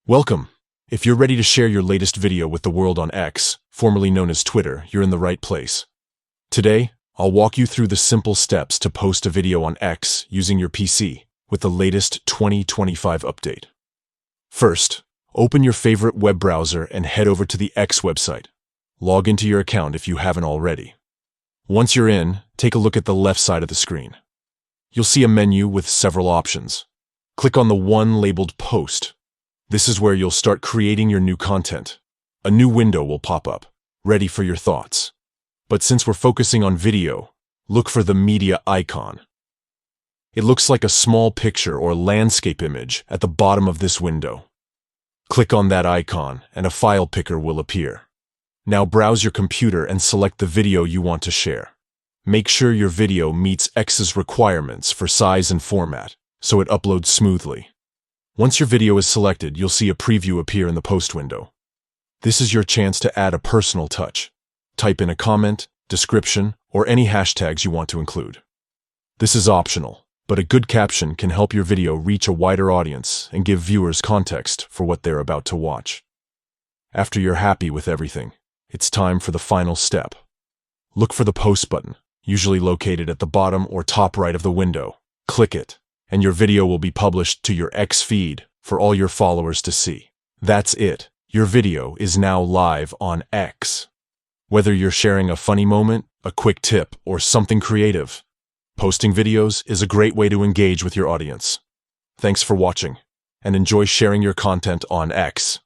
Welcome! If you're ready to share your latest video with the world on X, formerly known as Twitter, you're in the right place. Today, I'll walk you through the simple steps to post a video on X using your PC with the latest 2025 update. First, open your favorite web browser and head over to the X website. Log into your account if you haven't already. Once you're in, take a look at the left side of the screen. You'll see a menu with several options. Click on the one labeled Post. This is where you'll start creating your new content. A new window will pop up, ready for your thoughts. But since we're focusing on video, look for the media icon. It looks like a small picture or landscape image at the bottom of this window. Click on that icon and a file picker will appear. Now browse your computer and select the video you want to share. Make sure your video meets X's requirements for size and format, so it uploads smoothly. Once your video is selected, you'll see a preview appear in the post window. This is your chance to add a personal touch. Type in a comment, description, or any hashtags you want to include. This is optional, but a good caption can help your video reach a wider audience and give viewers context for what they're about to watch. After you're happy with everything, it's time for the final step. Look for the post button, usually located at the bottom or top right of the window. Click it, and your video will be published to your X feed for all your followers to see. That's it. Your video is now live on X. Whether you're sharing a funny moment, a quick tip, or something creative, posting videos is a great way to engage with your audience. Thanks for watching, and enjoy sharing your content on X.